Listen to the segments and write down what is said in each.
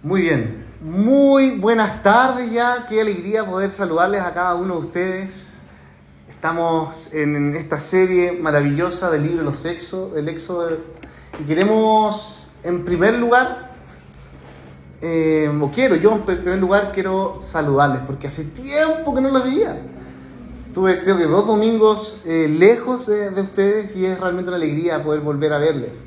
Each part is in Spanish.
Muy bien, muy buenas tardes ya, qué alegría poder saludarles a cada uno de ustedes. Estamos en esta serie maravillosa del libro del Éxodo, y queremos en primer lugar, quiero saludarles porque hace tiempo que no los veía. Tuve creo que 2 domingos lejos de ustedes y es realmente una alegría poder volver a verles.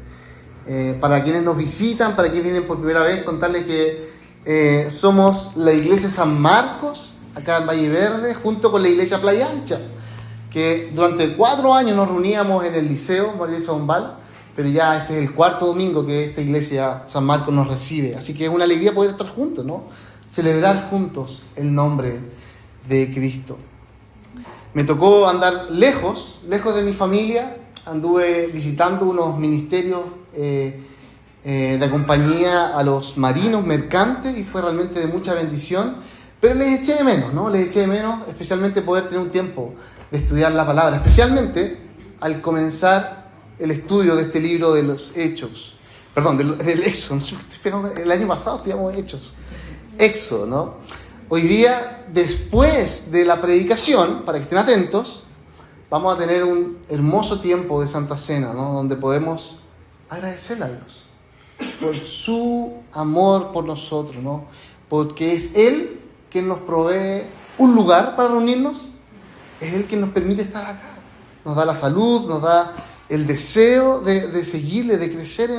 Para quienes nos visitan, para quienes vienen por primera vez, contarles que somos la iglesia San Marcos, acá en Valle Verde, junto con la iglesia Playa Ancha, que durante 4 años nos reuníamos en el liceo María Luisa Bombal, pero ya este es el 4º domingo que esta iglesia San Marcos nos recibe, así que es una alegría poder estar juntos, ¿no? Celebrar juntos el nombre de Cristo. Me tocó andar lejos de mi familia. Anduve visitando unos ministerios de compañía a los marinos mercantes y fue realmente de mucha bendición, pero les eché de menos, ¿no? Les eché de menos especialmente poder tener un tiempo de estudiar la palabra, especialmente al comenzar el estudio de este libro de los Hechos, del Éxodo. El año pasado estudiamos Éxodo, ¿no? Hoy día, después de la predicación, para que estén atentos, vamos a tener un hermoso tiempo de Santa Cena, ¿no? Donde podemos agradecerle a Dios por su amor por nosotros, ¿no? Porque es Él quien nos provee un lugar para reunirnos, es Él quien nos permite estar acá, nos da la salud, nos da el deseo de seguirle, de crecer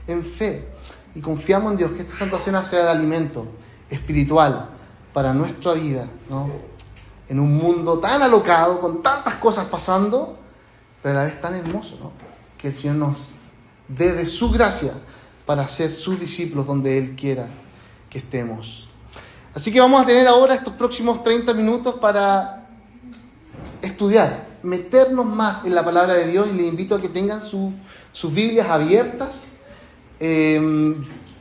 en fe, y confiamos en Dios que esta Santa Cena sea el alimento espiritual para nuestra vida, ¿no? En un mundo tan alocado, con tantas cosas pasando, pero a la vez tan hermoso, ¿no? Que el Señor nos dé de su gracia para ser sus discípulos donde Él quiera que estemos. Así que vamos a tener ahora estos próximos 30 minutos para estudiar, meternos más en la palabra de Dios, y les invito a que tengan sus Biblias abiertas.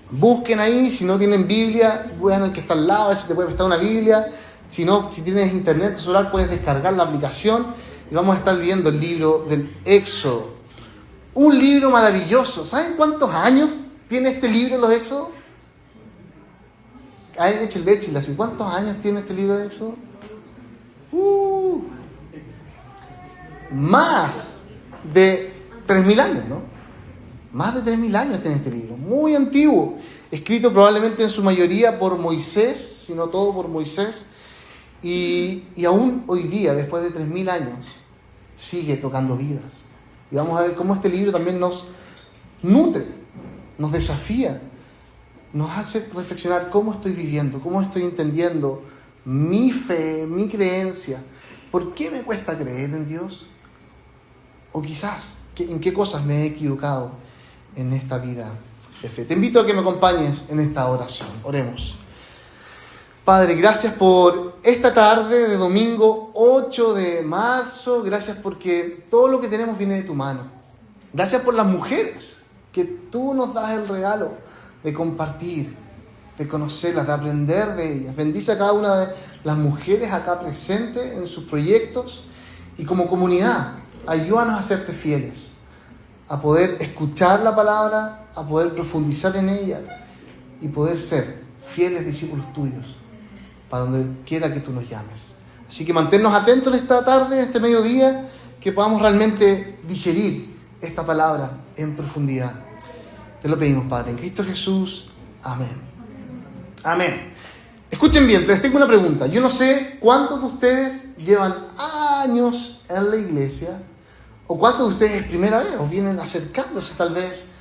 Busquen ahí, si no tienen Biblia, vean al que está al lado, a ver si te puede prestar una Biblia. Si no, si tienes internet, tu celular, puedes descargar la aplicación y vamos a estar viendo el libro del Éxodo. Un libro maravilloso. ¿Saben cuántos años tiene este libro, los Éxodos? Échale, así. ¿Cuántos años tiene este libro de Éxodo? Más de 3.000 años, ¿no? Más de 3.000 años tiene este libro, muy antiguo, escrito probablemente en su mayoría por Moisés, si no todo por Moisés, y aún hoy día, después de 3.000 años, sigue tocando vidas. Y vamos a ver cómo este libro también nos nutre, nos desafía, nos hace reflexionar cómo estoy viviendo, cómo estoy entendiendo mi fe, mi creencia, por qué me cuesta creer en Dios, o quizás en qué cosas me he equivocado en esta vida de fe. Te invito a que me acompañes en esta oración. Oremos. Padre, gracias por esta tarde de domingo 8 de marzo. Gracias porque todo lo que tenemos viene de tu mano. Gracias por las mujeres que tú nos das el regalo de compartir, de conocerlas, de aprender de ellas. Bendice a cada una de las mujeres acá presentes en sus proyectos, y como comunidad, ayúdanos a serte fieles, a poder escuchar la palabra, a poder profundizar en ella y poder ser fieles discípulos tuyos para donde quiera que tú nos llames. Así que manténnos atentos en esta tarde, en este mediodía, que podamos realmente digerir esta palabra en profundidad. Te lo pedimos, Padre, en Cristo Jesús. Amén. Amén. Escuchen bien, les tengo una pregunta. Yo no sé cuántos de ustedes llevan años en la iglesia, o cuántos de ustedes es primera vez, o vienen acercándose tal vez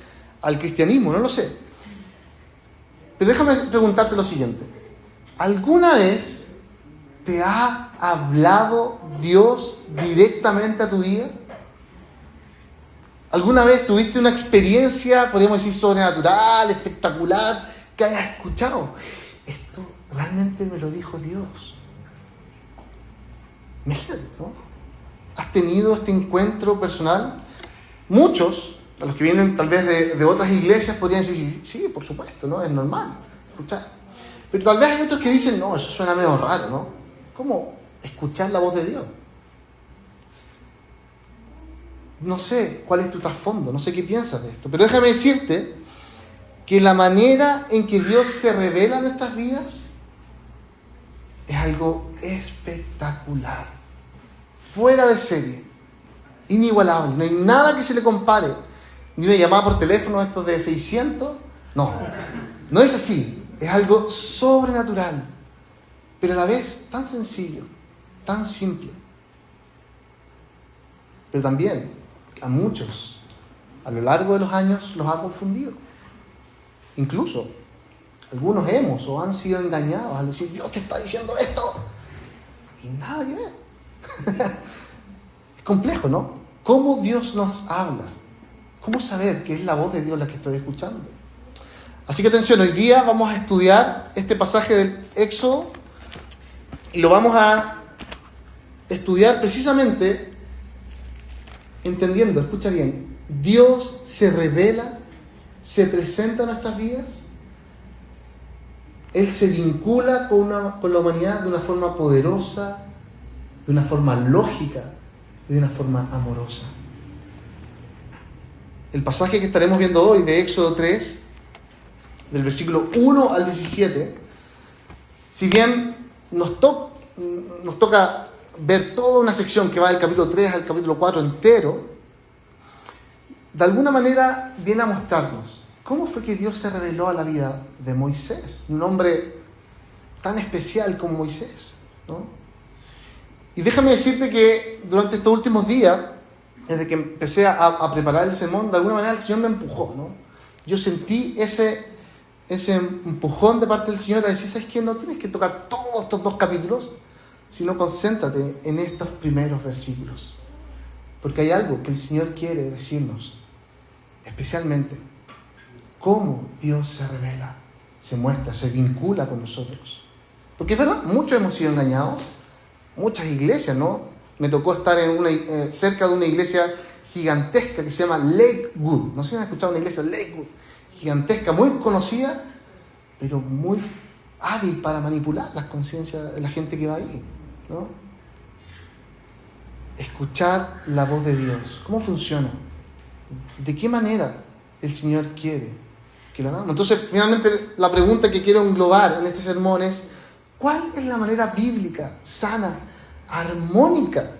al cristianismo, no lo sé. Pero déjame preguntarte lo siguiente. ¿Alguna vez te ha hablado Dios directamente a tu vida? ¿Alguna vez tuviste una experiencia, podríamos decir, sobrenatural, espectacular, que hayas escuchado? Esto realmente me lo dijo Dios. Imagínate, ¿no? ¿Has tenido este encuentro personal? Muchos, a los que vienen tal vez de otras iglesias, podrían decir, sí, por supuesto, ¿no? Es normal escuchar. Pero tal vez hay otros que dicen, no, eso suena medio raro, ¿no? ¿Cómo escuchar la voz de Dios? No sé cuál es tu trasfondo, no sé qué piensas de esto, pero déjame decirte que la manera en que Dios se revela en nuestras vidas es algo espectacular, fuera de serie, inigualable. No hay nada que se le compare. Ni una llamada por teléfono, estos de 600. No es así. Es algo sobrenatural, pero a la vez tan sencillo, tan simple. Pero también a muchos, a lo largo de los años, los ha confundido. Incluso algunos hemos o han sido engañados al decir: Dios te está diciendo esto, y nada que ver. Es complejo, ¿no? ¿Cómo Dios nos habla? ¿Cómo saber que es la voz de Dios la que estoy escuchando? Así que atención, hoy día vamos a estudiar este pasaje del Éxodo y lo vamos a estudiar precisamente entendiendo, escucha bien, Dios se revela, se presenta en nuestras vidas, Él se vincula con la humanidad de una forma poderosa, de una forma lógica, de una forma amorosa. El pasaje que estaremos viendo hoy de Éxodo 3, del versículo 1 al 17, si bien nos toca ver toda una sección que va del capítulo 3 al capítulo 4 entero, de alguna manera viene a mostrarnos cómo fue que Dios se reveló a la vida de Moisés, un hombre tan especial como Moisés, ¿no? Y déjame decirte que durante estos últimos días, desde que empecé a preparar el sermón, de alguna manera el Señor me empujó, ¿no? Yo sentí ese empujón de parte del Señor a decir: ¿sabes qué? No tienes que tocar todos estos 2 capítulos, sino concéntrate en estos primeros versículos. Porque hay algo que el Señor quiere decirnos, especialmente cómo Dios se revela, se muestra, se vincula con nosotros. Porque es verdad, muchos hemos sido engañados, muchas iglesias, ¿no? Me tocó estar cerca de una iglesia gigantesca que se llama Lakewood. No sé si han escuchado una iglesia Lakewood, gigantesca, muy conocida, pero muy hábil para manipular las conciencias de la gente que va ahí, ¿no? Escuchar la voz de Dios. ¿Cómo funciona? ¿De qué manera el Señor quiere que lo hagamos? Entonces, finalmente, la pregunta que quiero englobar en este sermón es: ¿cuál es la manera bíblica, sana, armónica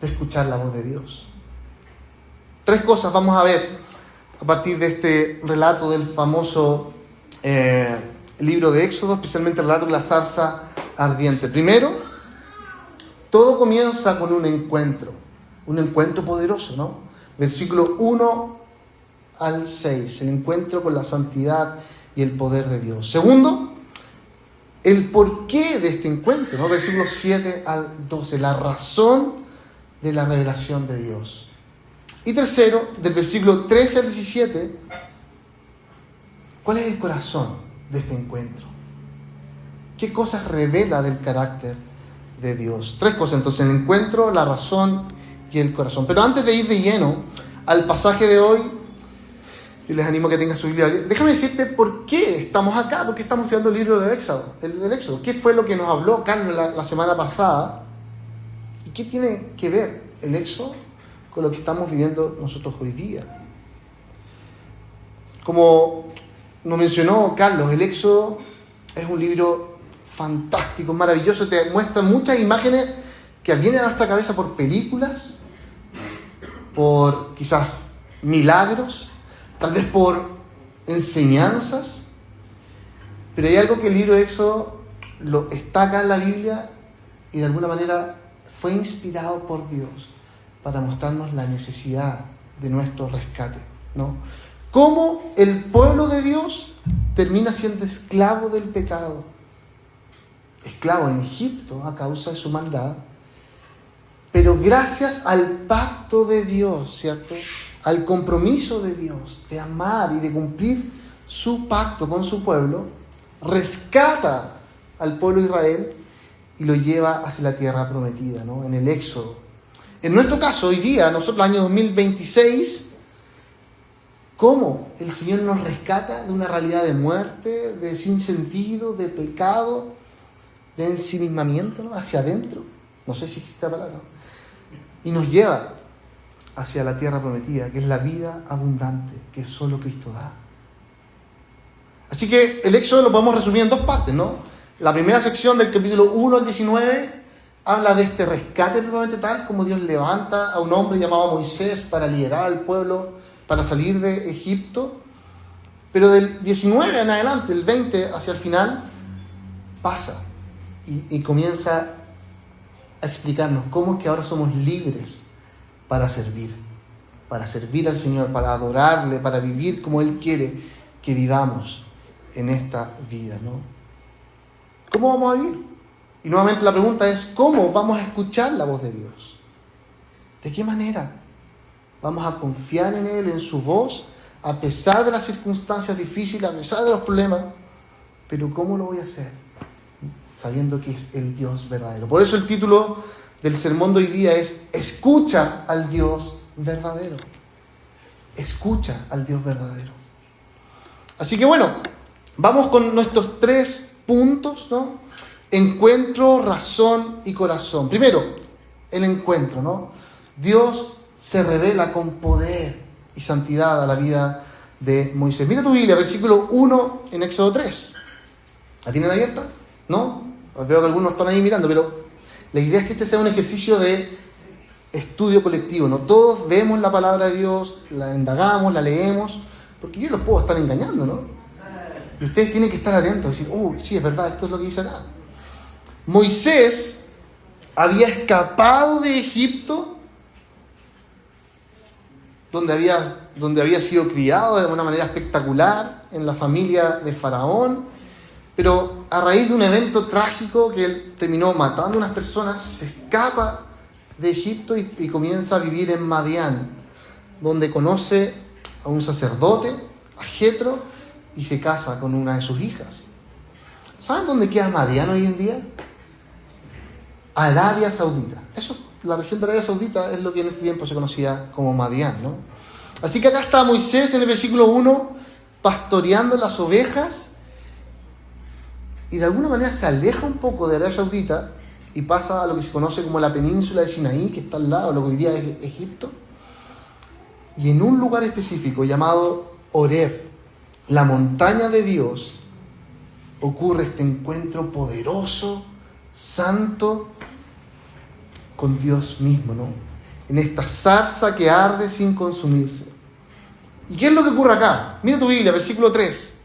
de escuchar la voz de Dios? 3 cosas vamos a ver a partir de este relato del famoso libro de Éxodo, especialmente el relato de la zarza ardiente. Primero, todo comienza con un encuentro poderoso, ¿no? Versículo 1 al 6, el encuentro con la santidad y el poder de Dios. Segundo, el porqué de este encuentro, ¿no? Versículos 7 al 12, la razón de la revelación de Dios. Y tercero, del versículo 13 al 17, ¿cuál es el corazón de este encuentro? ¿Qué cosas revela del carácter de Dios? 3 cosas entonces: el encuentro, la razón y el corazón. Pero antes de ir de lleno al pasaje de hoy, yo les animo a que tengan su Biblia. Déjame decirte por qué estamos acá, por qué estamos estudiando el libro de Éxodo, del Éxodo. ¿Qué fue lo que nos habló Carlos la semana pasada? ¿Y qué tiene que ver el Éxodo con lo que estamos viviendo nosotros hoy día? Como nos mencionó Carlos, el Éxodo es un libro fantástico, maravilloso. Te muestra muchas imágenes que vienen a nuestra cabeza por películas, por quizás milagros, tal vez por enseñanzas. Pero hay algo que el libro de Éxodo está acá en la Biblia y de alguna manera fue inspirado por Dios para mostrarnos la necesidad de nuestro rescate, ¿no? Cómo el pueblo de Dios termina siendo esclavo del pecado, esclavo en Egipto a causa de su maldad, pero gracias al pacto de Dios, ¿cierto?, al compromiso de Dios de amar y de cumplir su pacto con su pueblo, rescata al pueblo de Israel y lo lleva hacia la tierra prometida, ¿no?, en el Éxodo. En nuestro caso, hoy día, nosotros, el año 2026, ¿cómo el Señor nos rescata de una realidad de muerte, de sinsentido, de pecado, de ensimismamiento, ¿no?, hacia adentro? No sé si existe la palabra. Y nos lleva hacia la tierra prometida, que es la vida abundante que solo Cristo da. Así que el Éxodo lo podemos resumir en dos partes, ¿no? La primera sección del capítulo 1 al 19 habla de este rescate propiamente tal, como Dios levanta a un hombre llamado Moisés para liderar al pueblo, para salir de Egipto. Pero del 19 en adelante, el 20 hacia el final, pasa y comienza a explicarnos cómo es que ahora somos libres para servir al Señor, para adorarle, para vivir como Él quiere que vivamos en esta vida, ¿no? ¿Cómo vamos a vivir? Y nuevamente la pregunta es, ¿cómo vamos a escuchar la voz de Dios? ¿De qué manera vamos a confiar en Él, en su voz, a pesar de las circunstancias difíciles, a pesar de los problemas? Pero ¿cómo lo voy a hacer? Sabiendo que es el Dios verdadero. Por eso el título del sermón de hoy día es Escucha al Dios verdadero. Escucha al Dios verdadero. Así que bueno, vamos con nuestros 3 puntos, ¿no? Encuentro, razón y corazón. Primero, el encuentro, ¿no? Dios se revela con poder y santidad a la vida de Moisés. Mira tu Biblia, versículo 1 en Éxodo 3. ¿La tienen abierta? ¿No? Veo que algunos están ahí mirando, pero la idea es que este sea un ejercicio de estudio colectivo, ¿no? Todos vemos la palabra de Dios, la indagamos, la leemos, porque yo los puedo estar engañando, ¿no? Y ustedes tienen que estar atentos y decir, sí, es verdad, esto es lo que dice acá. Moisés había escapado de Egipto, donde había sido criado de una manera espectacular en la familia de Faraón, pero a raíz de un evento trágico que él terminó matando a unas personas, se escapa de Egipto y comienza a vivir en Madián, donde conoce a un sacerdote, a Jetro, y se casa con una de sus hijas. ¿Saben dónde queda Madián hoy en día? Arabia Saudita. La región de Arabia Saudita es lo que en ese tiempo se conocía como Madián, ¿no? Así que acá está Moisés en el versículo 1 pastoreando las ovejas y de alguna manera se aleja un poco de Arabia Saudita y pasa a lo que se conoce como la península de Sinaí, que está al lado de lo que hoy día es Egipto. Y en un lugar específico llamado Horeb, la montaña de Dios, ocurre este encuentro poderoso, santo, con Dios mismo, ¿no? En esta zarza que arde sin consumirse. ¿Y qué es lo que ocurre acá? Mira tu Biblia, versículo 3.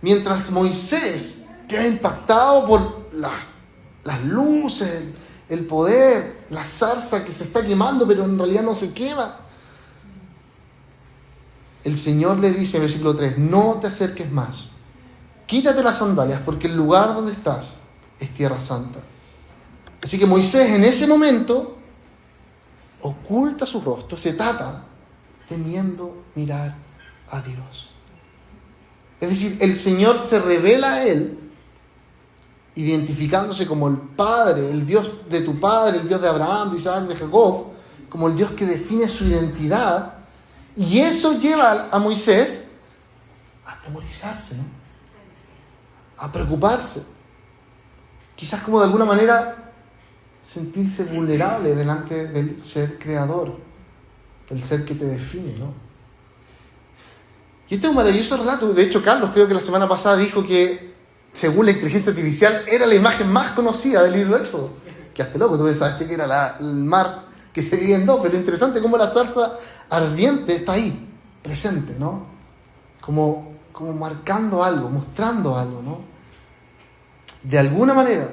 Mientras Moisés queda impactado por las luces, el poder, la zarza que se está quemando, pero en realidad no se quema, el Señor le dice en versículo 3, no te acerques más, quítate las sandalias, porque el lugar donde estás es tierra santa. Así que Moisés en ese momento oculta su rostro, se tapa, temiendo mirar a Dios. Es decir, el Señor se revela a él, identificándose como el Padre, el Dios de tu Padre, el Dios de Abraham, de Isaac, de Jacob, como el Dios que define su identidad. Y eso lleva a Moisés a atemorizarse, ¿no? A preocuparse. Quizás como de alguna manera sentirse vulnerable delante del ser creador, del ser que te define, ¿no? Y este es un maravilloso relato. De hecho, Carlos, creo que la semana pasada dijo que, según la inteligencia artificial, era la imagen más conocida del libro de Éxodo. Quedaste loco, tú pensaste que era el mar que se divide en dos, pero es interesante cómo la zarza ardiente está ahí, presente, ¿no? Como marcando algo, mostrando algo, ¿no? De alguna manera,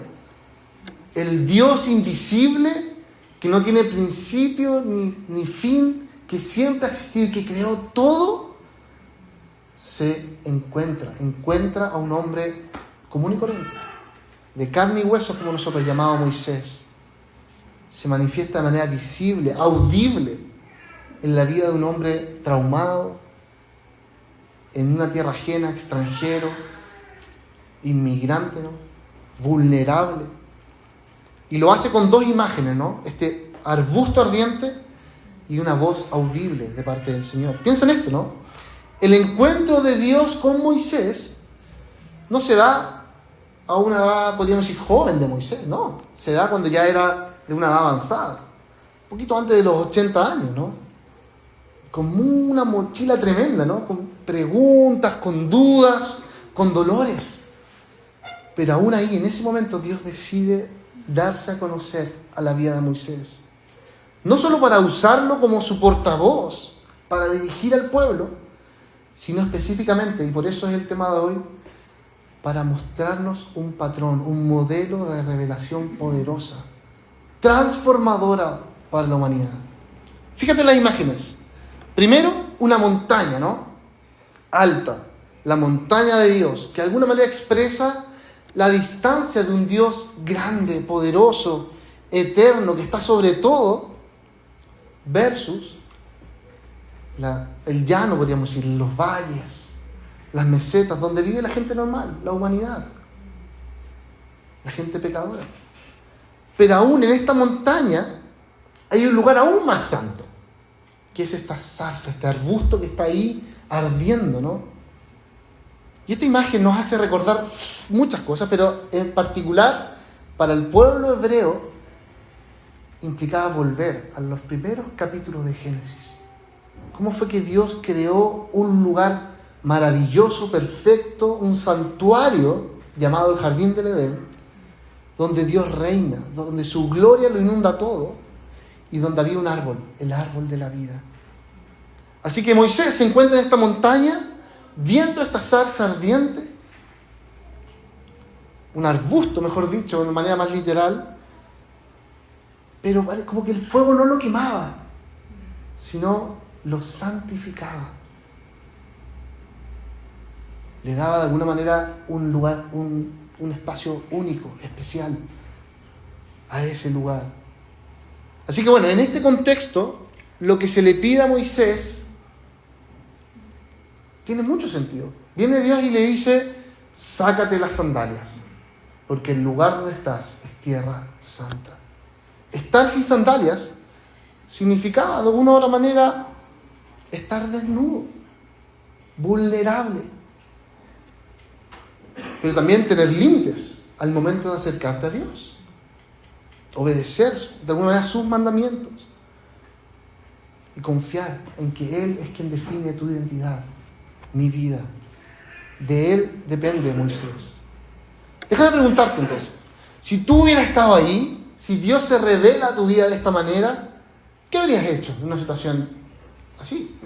el Dios invisible, que no tiene principio ni fin, que siempre ha existido y que creó todo, se encuentra a un hombre común y corriente, de carne y huesos, como nosotros llamamos Moisés. Se manifiesta de manera visible, audible, en la vida de un hombre traumado, en una tierra ajena, extranjero, inmigrante, ¿no? Vulnerable. Y lo hace con dos imágenes, ¿no? Este arbusto ardiente y una voz audible de parte del Señor. Piensa en esto, ¿no? El encuentro de Dios con Moisés no se da a una edad, podríamos decir, joven de Moisés, no. Se da cuando ya era de una edad avanzada, un poquito antes de los 80 años, ¿no? Como una mochila tremenda, ¿no? Con preguntas, con dudas, con dolores. Pero aún ahí, en ese momento, Dios decide darse a conocer a la vida de Moisés. No solo para usarlo como su portavoz, para dirigir al pueblo, sino específicamente, y por eso es el tema de hoy, para mostrarnos un patrón, un modelo de revelación poderosa, transformadora para la humanidad. Fíjate en las imágenes. Primero, una montaña, ¿no? Alta, la montaña de Dios, que de alguna manera expresa la distancia de un Dios grande, poderoso, eterno, que está sobre todo, versus el llano, podríamos decir, los valles, las mesetas, donde vive la gente normal, la humanidad, la gente pecadora. Pero aún en esta montaña hay un lugar aún más santo, que es esta zarza, este arbusto que está ahí ardiendo, ¿no? Y esta imagen nos hace recordar muchas cosas, pero en particular para el pueblo hebreo implicaba volver a los primeros capítulos de Génesis. ¿Cómo fue que Dios creó un lugar maravilloso, perfecto, un santuario llamado el Jardín del Edén, donde Dios reina, donde su gloria lo inunda todo y donde había un árbol, el árbol de la vida? Así que Moisés se encuentra en esta montaña viendo esta zarza ardiente, un arbusto, mejor dicho, de manera más literal, pero como que el fuego no lo quemaba, sino lo santificaba. Le daba de alguna manera un lugar, un espacio único, especial a ese lugar. Así que bueno, en este contexto, lo que se le pide a Moisés tiene mucho sentido. Viene Dios y le dice: sácate las sandalias, porque el lugar donde estás es tierra santa. Estar sin sandalias significaba de alguna u otra manera estar desnudo, vulnerable, pero también tener límites al momento de acercarte a Dios, obedecer de alguna manera sus mandamientos y confiar en que Él es quien define tu identidad, mi vida. De Él depende Moisés. Déjame preguntarte entonces, si tú hubieras estado ahí, si Dios se revela a tu vida de esta manera, ¿qué habrías hecho en una situación así?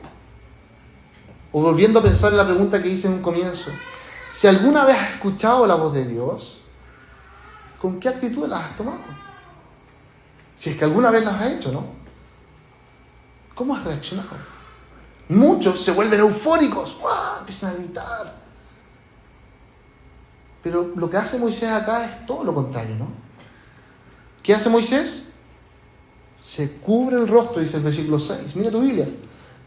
O volviendo a pensar en la pregunta que hice en un comienzo, si alguna vez has escuchado la voz de Dios, ¿con qué actitud la has tomado? Si es que alguna vez las has hecho, ¿no? ¿Cómo has reaccionado? Muchos se vuelven eufóricos, ¡wow!, empiezan a gritar. Pero lo que hace Moisés acá es todo lo contrario, ¿no? ¿Qué hace Moisés? Se cubre el rostro, dice el versículo 6. Mira tu Biblia.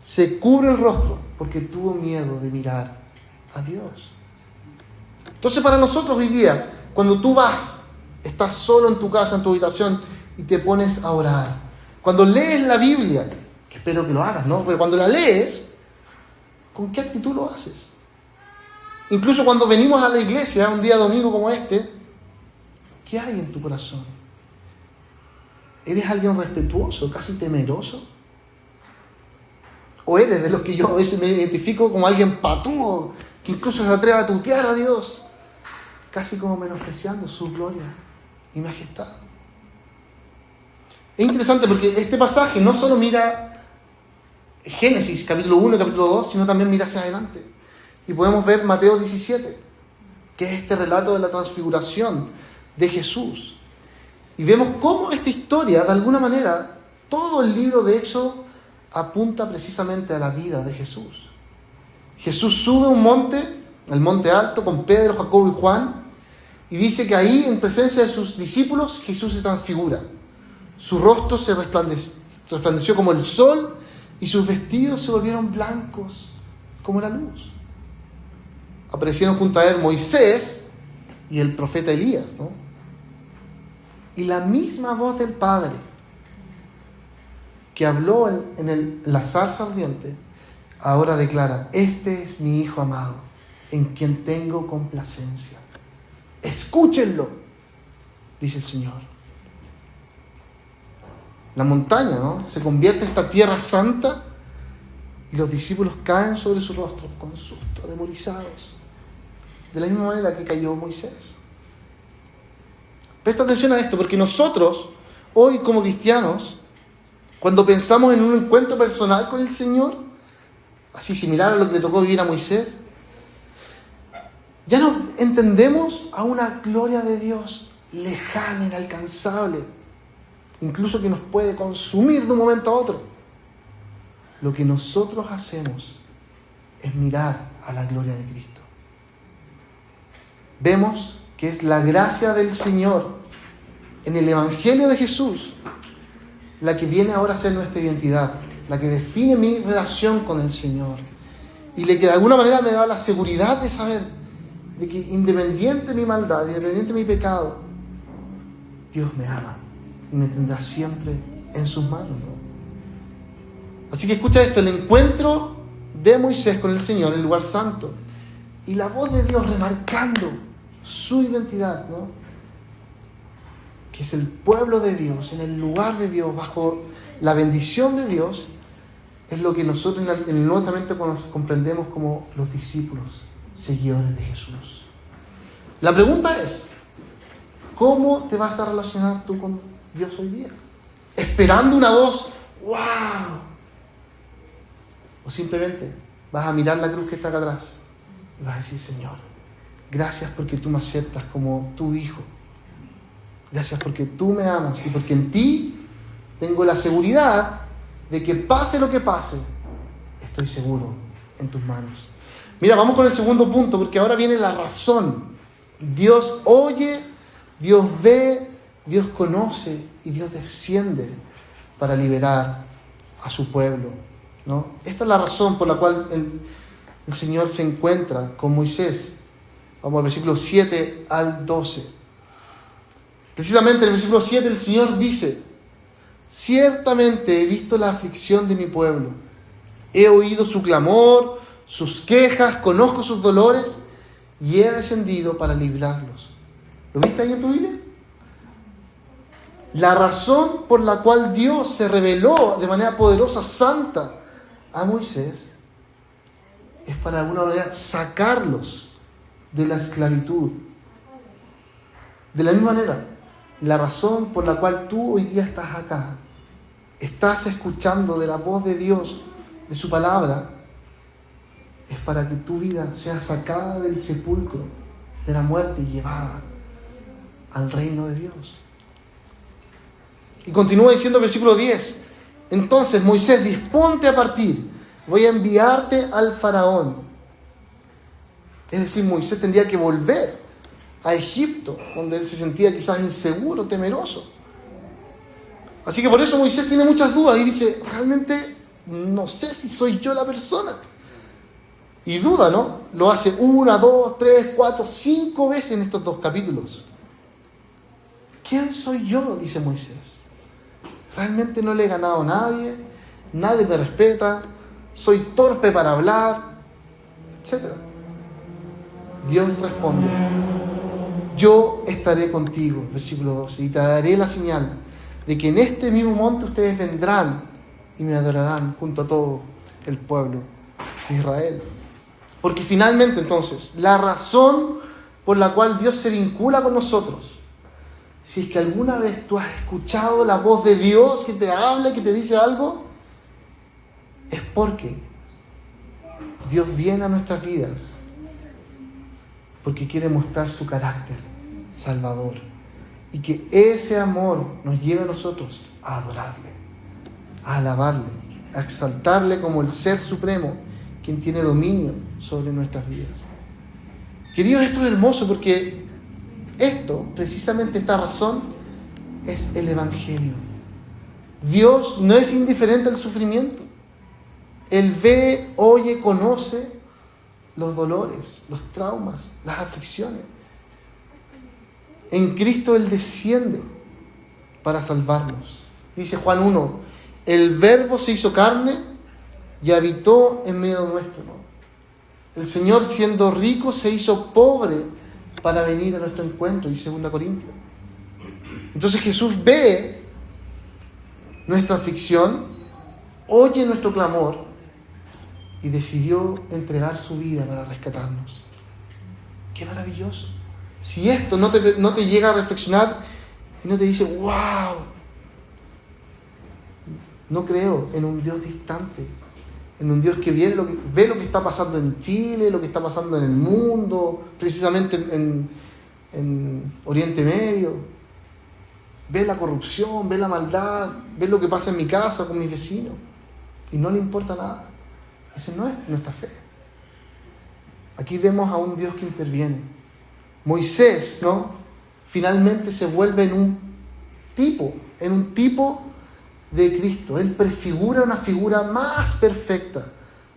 Se cubre el rostro porque tuvo miedo de mirar a Dios. Entonces, para nosotros hoy día, cuando tú estás solo en tu casa, en tu habitación, y te pones a orar, cuando lees la Biblia, que espero que lo hagas, ¿no? Pero cuando la lees, ¿con qué actitud lo haces? Incluso cuando venimos a la iglesia, un día domingo como este, ¿qué hay en tu corazón? ¿Eres alguien respetuoso, casi temeroso? ¿O eres de los que yo a veces me identifico como alguien patúo, que incluso se atreve a tutear a Dios, casi como menospreciando su gloria y majestad? Es interesante porque este pasaje no solo mira Génesis capítulo 1 y capítulo 2, sino también mira hacia adelante. Y podemos ver Mateo 17, que es este relato de la transfiguración de Jesús. Y vemos cómo esta historia, de alguna manera, todo el libro de Éxodo apunta precisamente a la vida de Jesús. Jesús sube a un monte, el monte alto, con Pedro, Jacobo y Juan, y dice que ahí, en presencia de sus discípulos, Jesús se transfigura. Su rostro se resplandeció como el sol y sus vestidos se volvieron blancos como la luz. Aparecieron junto a él Moisés y el profeta Elías, ¿no? Y la misma voz del Padre que habló en la zarza ardiente, ahora declara: este es mi Hijo amado, en quien tengo complacencia. Escúchenlo, dice el Señor. La montaña, ¿no?, se convierte en esta tierra santa Y los discípulos caen sobre sus rostros con susto, atemorizados, de la misma manera que cayó Moisés. Presta atención a esto, porque nosotros, hoy como cristianos, cuando pensamos en un encuentro personal con el Señor, así similar a lo que le tocó vivir a Moisés, ya nos entendemos a una gloria de Dios lejana, inalcanzable, incluso que nos puede consumir de un momento a otro. Lo que nosotros hacemos es mirar a la gloria de Cristo. Vemos que es la gracia del Señor en el Evangelio de Jesús la que viene ahora a ser nuestra identidad, la que define mi relación con el Señor y la que de alguna manera me da la seguridad de saber de que independiente de mi maldad, independiente de mi pecado, Dios me ama y me tendrá siempre en sus manos, ¿no? Así que escucha esto, el encuentro de Moisés con el Señor en el lugar santo y la voz de Dios remarcando su identidad, ¿no? Que es el pueblo de Dios, en el lugar de Dios, bajo la bendición de Dios, es lo que nosotros en el Nuevo Testamento comprendemos como los discípulos, seguidores de Jesús. La pregunta es, ¿cómo te vas a relacionar tú con Dios hoy día? ¿Esperando una voz? ¡Wow! ¿O simplemente vas a mirar la cruz que está acá atrás y vas a decir, Señor, gracias porque tú me aceptas como tu hijo? Gracias porque tú me amas y porque en ti tengo la seguridad de que pase lo que pase, estoy seguro en tus manos. Mira, vamos con el segundo punto, porque ahora viene la razón. Dios oye, Dios ve, Dios conoce y Dios desciende para liberar a su pueblo, ¿no? Esta es la razón por la cual el Señor se encuentra con Moisés. Vamos al versículo 7 al 12. Precisamente en el versículo 7 el Señor dice: ciertamente he visto la aflicción de mi pueblo, he oído su clamor, sus quejas, conozco sus dolores y he descendido para librarlos. ¿Lo viste ahí en tu Biblia? La razón por la cual Dios se reveló de manera poderosa, santa, a Moisés es para de alguna manera sacarlos de la esclavitud. De la misma manera, la razón por la cual tú hoy día estás acá, estás escuchando de la voz de Dios, de su palabra, es para que tu vida sea sacada del sepulcro, de la muerte y llevada al reino de Dios. Y continúa diciendo el versículo 10: entonces Moisés, disponte a partir, voy a enviarte al faraón. Es decir, Moisés tendría que volver a Egipto, donde él se sentía quizás inseguro, temeroso. Así que por eso Moisés tiene muchas dudas y dice, realmente no sé si soy yo la persona. Y duda, ¿no? Lo hace 1, 2, 3, 4, 5 veces en estos 2 capítulos. ¿Quién soy yo?, dice Moisés. Realmente no le he ganado a nadie, nadie me respeta, soy torpe para hablar, etc. Dios responde: yo estaré contigo, versículo 12, y te daré la señal de que en este mismo monte ustedes vendrán y me adorarán junto a todo el pueblo de Israel. Porque finalmente entonces, la razón por la cual Dios se vincula con nosotros, si es que alguna vez tú has escuchado la voz de Dios que te habla, que te dice algo, es porque Dios viene a nuestras vidas porque quiere mostrar su carácter salvador y que ese amor nos lleve a nosotros a adorarle, a alabarle, a exaltarle como el Ser Supremo, quien tiene dominio sobre nuestras vidas. Queridos, esto es hermoso porque precisamente esta razón, es el Evangelio. Dios no es indiferente al sufrimiento. Él ve, oye, conoce los dolores, los traumas, las aflicciones. En Cristo Él desciende para salvarnos. Dice Juan 1, el Verbo se hizo carne y habitó en medio nuestro, ¿no? El Señor, siendo rico, se hizo pobre para venir a nuestro encuentro, dice 2 Corintios. Entonces Jesús ve nuestra aflicción, oye nuestro clamor y decidió entregar su vida para rescatarnos. ¡Qué maravilloso! Si esto no te llega a reflexionar y no te dice, ¡wow! No creo en un Dios distante, en un Dios que ve lo que está pasando en Chile, lo que está pasando en el mundo, precisamente en Oriente Medio. Ve la corrupción, ve la maldad, ve lo que pasa en mi casa con mis vecinos y no le importa nada. Esa no es nuestra fe. Aquí vemos a un Dios que interviene. Moisés, ¿no? Finalmente se vuelve en un tipo de Cristo. Él prefigura una figura más perfecta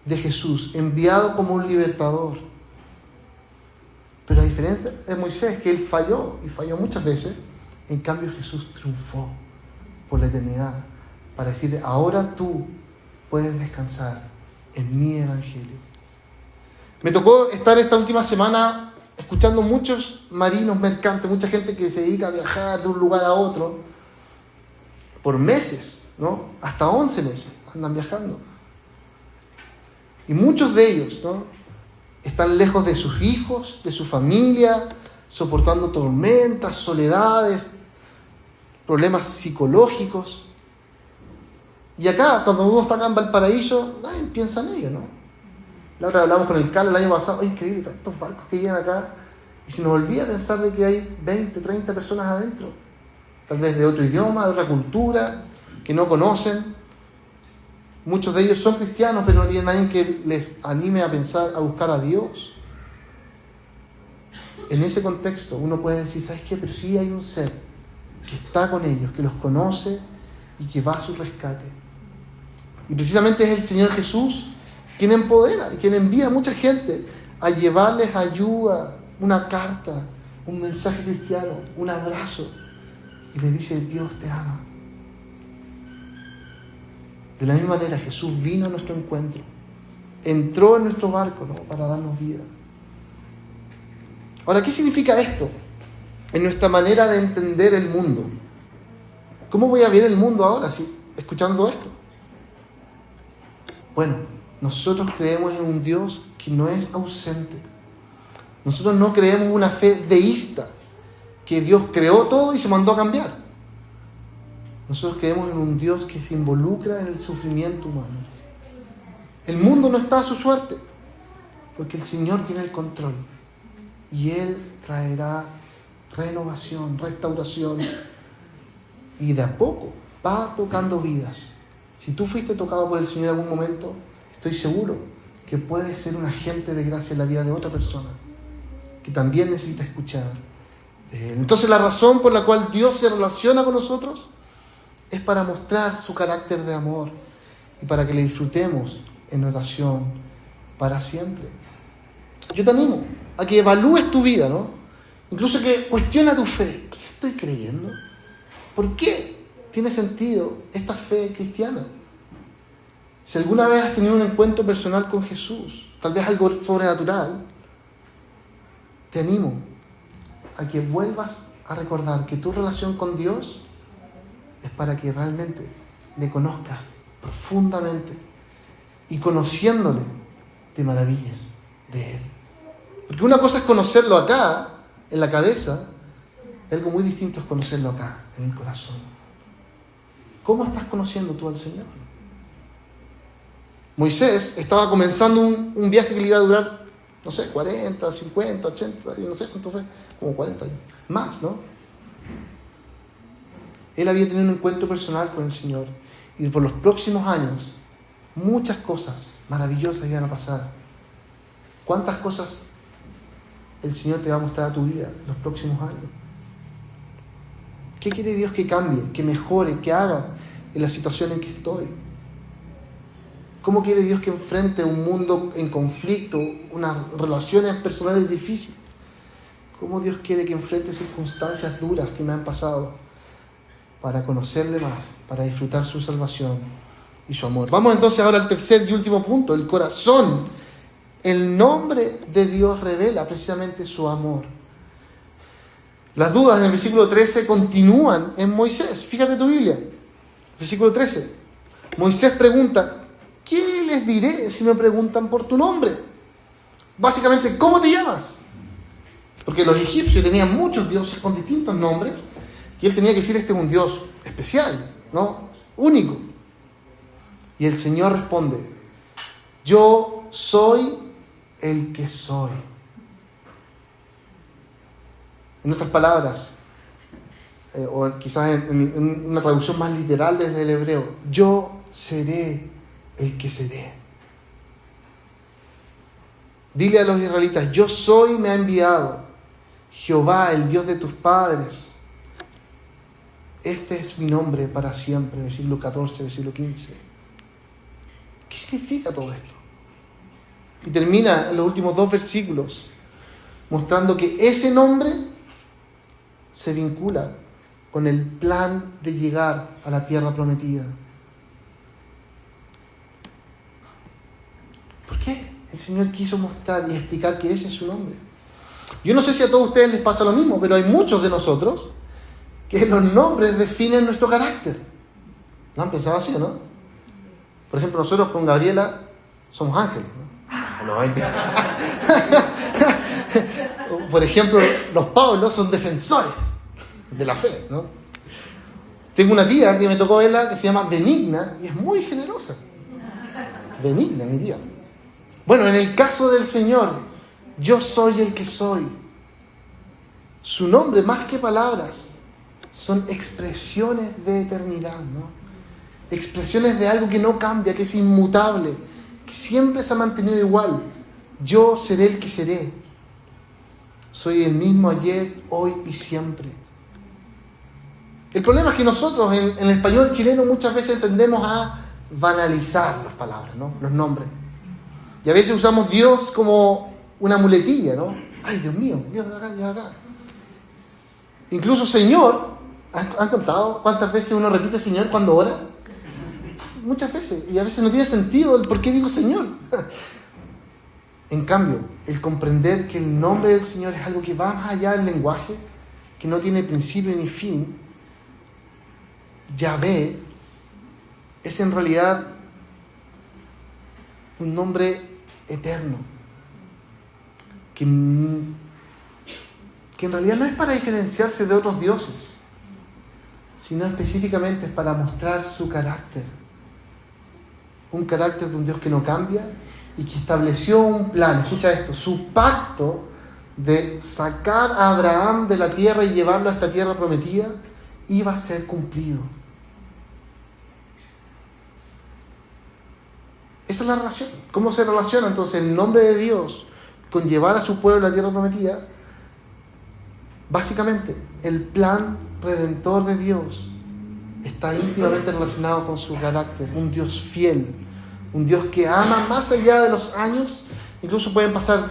de Jesús, enviado como un libertador. Pero a diferencia de Moisés, que él falló, y falló muchas veces, en cambio Jesús triunfó por la eternidad para decirle, ahora tú puedes descansar en mi evangelio. Me tocó estar esta última semana escuchando muchos marinos mercantes, mucha gente que se dedica a viajar de un lugar a otro por meses, ¿no? Hasta 11 meses andan viajando. Y muchos de ellos, ¿no? Están lejos de sus hijos, de su familia, soportando tormentas, soledades, problemas psicológicos. Y acá, cuando uno está acá en Valparaíso, nadie piensa en ello, ¿no? La otra hablamos con el Carlos el año pasado, ¡ay, increíble! Estos barcos que llegan acá, y se nos olvida pensar de que hay 20, 30 personas adentro, tal vez de otro idioma, de otra cultura, que no conocen. Muchos de ellos son cristianos, pero no tienen nadie que les anime a pensar, a buscar a Dios. En ese contexto uno puede decir, ¿sabes qué? Pero sí hay un ser que está con ellos, que los conoce y que va a su rescate. Y precisamente es el Señor Jesús quien empodera, quien envía a mucha gente a llevarles ayuda, una carta, un mensaje cristiano, un abrazo. Y les dice, Dios te ama. De la misma manera, Jesús vino a nuestro encuentro, entró en nuestro barco, ¿no? Para darnos vida. Ahora, ¿qué significa esto en nuestra manera de entender el mundo? ¿Cómo voy a ver el mundo ahora escuchando esto? Bueno, nosotros creemos en un Dios que no es ausente. Nosotros no creemos una fe deísta, que Dios creó todo y se mandó a cambiar. Nosotros creemos en un Dios que se involucra en el sufrimiento humano. El mundo no está a su suerte, porque el Señor tiene el control. Y Él traerá renovación, restauración. Y de a poco va tocando vidas. Si tú fuiste tocado por el Señor en algún momento, estoy seguro que puedes ser un agente de gracia en la vida de otra persona que también necesita escuchar de Él. Entonces la razón por la cual Dios se relaciona con nosotros es para mostrar su carácter de amor y para que le disfrutemos en oración para siempre. Yo te animo a que evalúes tu vida, ¿no? Incluso que cuestiona tu fe. ¿Qué estoy creyendo? ¿Por qué tiene sentido esta fe cristiana? Si alguna vez has tenido un encuentro personal con Jesús, tal vez algo sobrenatural, te animo a que vuelvas a recordar que tu relación con Dios es para que realmente le conozcas profundamente y conociéndole te maravilles de Él. Porque una cosa es conocerlo acá, en la cabeza, y algo muy distinto es conocerlo acá, en el corazón. ¿Cómo estás conociendo tú al Señor? Moisés estaba comenzando un viaje que le iba a durar, no sé, 40, 50, 80, yo no sé cuánto fue, como 40 años, más, ¿no? Él había tenido un encuentro personal con el Señor y por los próximos años muchas cosas maravillosas iban a pasar. ¿Cuántas cosas el Señor te va a mostrar a tu vida en los próximos años? ¿Qué quiere Dios que cambie, que mejore, que haga en la situación en que estoy? ¿Cómo quiere Dios que enfrente un mundo en conflicto, unas relaciones personales difíciles? ¿Cómo Dios quiere que enfrente circunstancias duras que me han pasado para conocerle más, para disfrutar su salvación y su amor? Vamos entonces ahora al tercer y último punto, el corazón. El nombre de Dios revela precisamente su amor. Las dudas en el versículo 13 continúan en Moisés. Fíjate tu Biblia. Versículo 13. Moisés pregunta, ¿qué le les diré si me preguntan por tu nombre? Básicamente, ¿cómo te llamas? Porque los egipcios tenían muchos dioses con distintos nombres y él tenía que decir, este es un dios especial, ¿no? Único. Y el Señor responde, yo soy el que soy. En otras palabras, o quizás en una traducción más literal desde el hebreo, yo seré el que seré. Dile a los israelitas, yo soy, me ha enviado Jehová, el Dios de tus padres. Este es mi nombre para siempre, versículo 14, versículo 15. ¿Qué significa todo esto? Y termina en los últimos 2 versículos mostrando que ese nombre se vincula con el plan de llegar a la tierra prometida. ¿Por qué? El Señor quiso mostrar y explicar que ese es su nombre. Yo no sé si a todos ustedes les pasa lo mismo, pero hay muchos de nosotros que los nombres definen nuestro carácter. ¿Lo han pensado así o no? Por ejemplo, nosotros con Gabriela somos ángeles, ¿no? Por ejemplo, los Pablos son defensores de la fe, ¿no? Tengo una tía que me tocó verla que se llama Benigna y es muy generosa. Benigna, mi tía. Bueno, en el caso del Señor, yo soy el que soy. Su nombre, más que palabras, son expresiones de eternidad, ¿no? Expresiones de algo que no cambia, que es inmutable, que siempre se ha mantenido igual. Yo seré el que seré. Soy el mismo ayer, hoy y siempre. El problema es que nosotros en el español chileno muchas veces tendemos a banalizar las palabras, ¿no? Los nombres. Y a veces usamos Dios como una muletilla, ¿no? Ay, Dios mío, Dios de acá, Dios de acá. Incluso Señor, ¿han contado cuántas veces uno repite Señor cuando ora? Muchas veces. Y a veces no tiene sentido el por qué digo Señor. En cambio, el comprender que el nombre del Señor es algo que va más allá del lenguaje, que no tiene principio ni fin, Yahvé es en realidad un nombre eterno, que en realidad no es para diferenciarse de otros dioses, sino específicamente es para mostrar su carácter. Un carácter de un Dios que no cambia y que estableció un plan, escucha esto, su pacto de sacar a Abraham de la tierra y llevarlo a esta tierra prometida iba a ser cumplido. Esa es la relación. ¿Cómo se relaciona entonces el nombre de Dios con llevar a su pueblo a la tierra prometida? Básicamente, el plan redentor de Dios está íntimamente relacionado con su carácter. Un Dios fiel, un Dios que ama más allá de los años. Incluso pueden pasar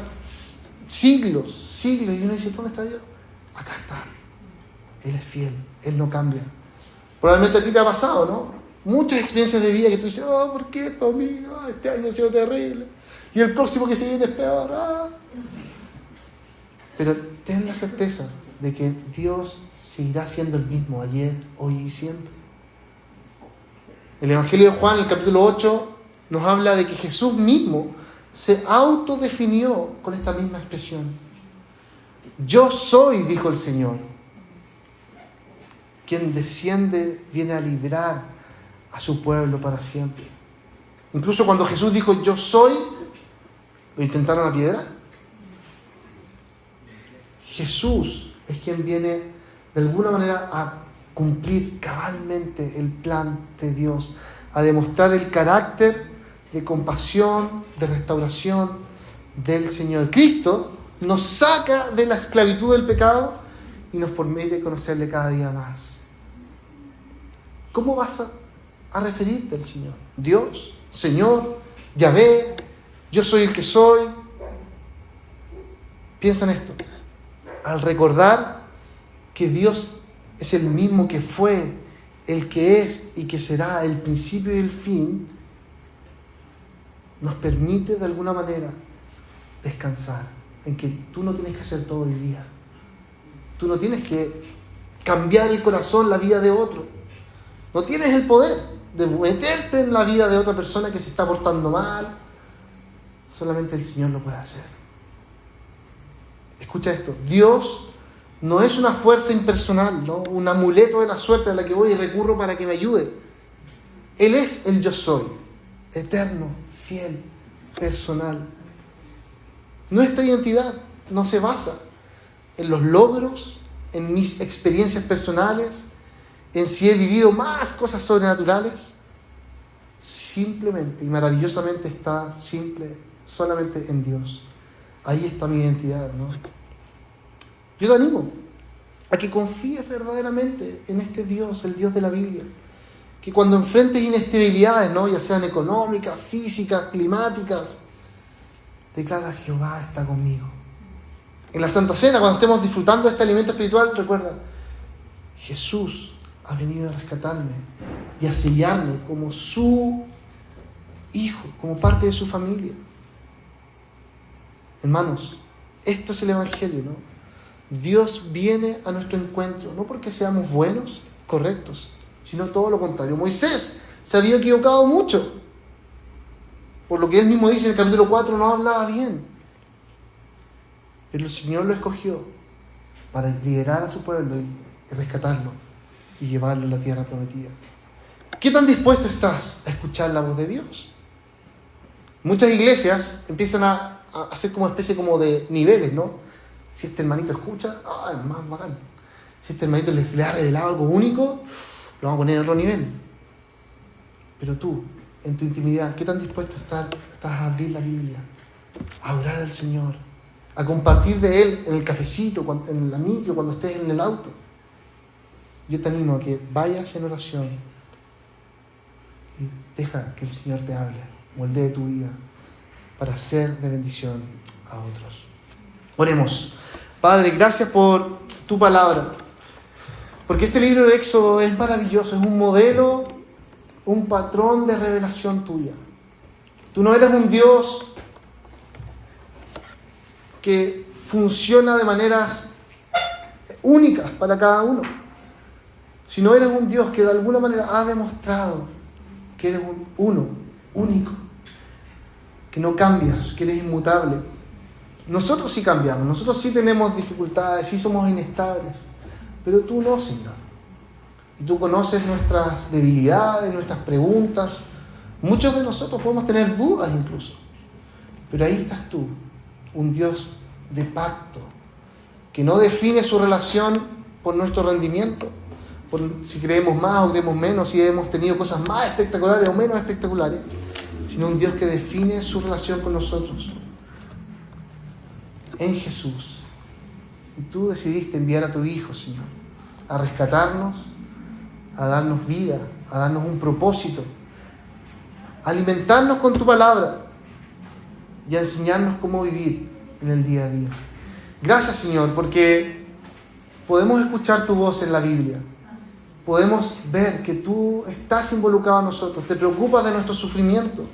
siglos, y uno dice, ¿dónde está Dios? Acá está. Él es fiel, Él no cambia. Probablemente a ti te ha pasado, ¿no? Muchas experiencias de vida que tú dices, oh, ¿por qué esto, amigo? Este año ha sido terrible. Y el próximo que se viene es peor. Ah. Pero ten la certeza de que Dios seguirá siendo el mismo ayer, hoy y siempre. El Evangelio de Juan, el capítulo 8, nos habla de que Jesús mismo se autodefinió con esta misma expresión. Yo soy, dijo el Señor, quien desciende, viene a librar a su pueblo para siempre. Incluso cuando Jesús dijo yo soy, lo intentaron apiedrar. Jesús es quien viene de alguna manera a cumplir cabalmente el plan de Dios, a demostrar el carácter de compasión, de restauración del Señor. Cristo nos saca de la esclavitud del pecado y nos permite conocerle cada día más. ¿Cómo vas a referirte al Señor? Dios, Señor, Yahvé, yo soy el que soy. Piensa en esto. Al recordar que Dios es el mismo que fue, el que es y que será el principio y el fin, nos permite de alguna manera descansar en que tú no tienes que hacer todo hoy día. Tú no tienes que cambiar el corazón, la vida de otro. No tienes el poder. de meterte en la vida de otra persona que se está portando mal. Solamente el Señor lo puede hacer. Escucha esto. Dios no es una fuerza impersonal, ¿no? Un amuleto de la suerte a la que voy y recurro para que me ayude. Él es el yo soy, eterno, fiel, personal. Nuestra identidad no se basa en los logros, en mis experiencias personales, en si he vivido más cosas sobrenaturales. Simplemente y maravillosamente está solamente en Dios. Ahí está mi identidad, ¿no? Yo te animo a que confíes verdaderamente en este Dios, el Dios de la Biblia. Que cuando enfrentes inestabilidades, ¿no? Ya sean económicas, físicas, climáticas, declara: Jehová está conmigo. En la Santa Cena, cuando estemos disfrutando de este alimento espiritual, recuerda: Jesús ha venido a rescatarme y a sellarme como su hijo, como parte de su familia. Hermanos, esto es el Evangelio, ¿no? Dios viene a nuestro encuentro, no porque seamos buenos, correctos, sino todo lo contrario. Moisés se había equivocado mucho. Por lo que él mismo dice en el capítulo 4, no hablaba bien. Pero el Señor lo escogió para liderar a su pueblo y rescatarlo y llevarlo a la tierra prometida. ¿Qué tan dispuesto estás a escuchar la voz de Dios? Muchas iglesias empiezan a hacer como una especie como de niveles, ¿no? Si este hermanito escucha, es más bacán. Si este hermanito le ha revelado algo único, lo vamos a poner en otro nivel. Pero tú, en tu intimidad, ¿qué tan dispuesto estás a abrir la Biblia, a orar al Señor, a compartir de Él en el cafecito, en la micro, cuando estés en el auto? Yo te animo a que vayas en oración y deja que el Señor te hable, moldee tu vida para ser de bendición a otros. Oremos. Padre, gracias por tu palabra, porque este libro de Éxodo es maravilloso, es un modelo, un patrón de revelación tuya. Tú no eres un Dios que funciona de maneras únicas para cada uno, sino eres un Dios que de alguna manera ha demostrado que eres uno, único, que no cambias, que eres inmutable. Nosotros sí cambiamos, nosotros sí tenemos dificultades, sí somos inestables, pero tú no, Señor. Y tú conoces nuestras debilidades, nuestras preguntas. Muchos de nosotros podemos tener dudas incluso, pero ahí estás tú, un Dios de pacto, que no define su relación por nuestro rendimiento, por si creemos más o creemos menos, si hemos tenido cosas más espectaculares o menos espectaculares, sino un Dios que define su relación con nosotros en Jesús. Y tú decidiste enviar a tu Hijo, Señor, a rescatarnos, a darnos vida, a darnos un propósito, a alimentarnos con tu palabra y a enseñarnos cómo vivir en el día a día. Gracias, Señor, porque podemos escuchar tu voz en la Biblia. Podemos ver que tú estás involucrado en nosotros, te preocupas de nuestro sufrimiento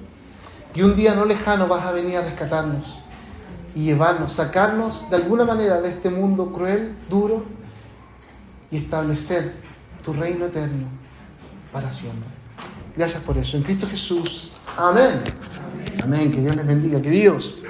y un día no lejano vas a venir a rescatarnos y llevarnos, sacarnos de alguna manera de este mundo cruel, duro y establecer tu reino eterno para siempre. Gracias por eso. En Cristo Jesús. Amén. Amén. Que Dios les bendiga. Queridos.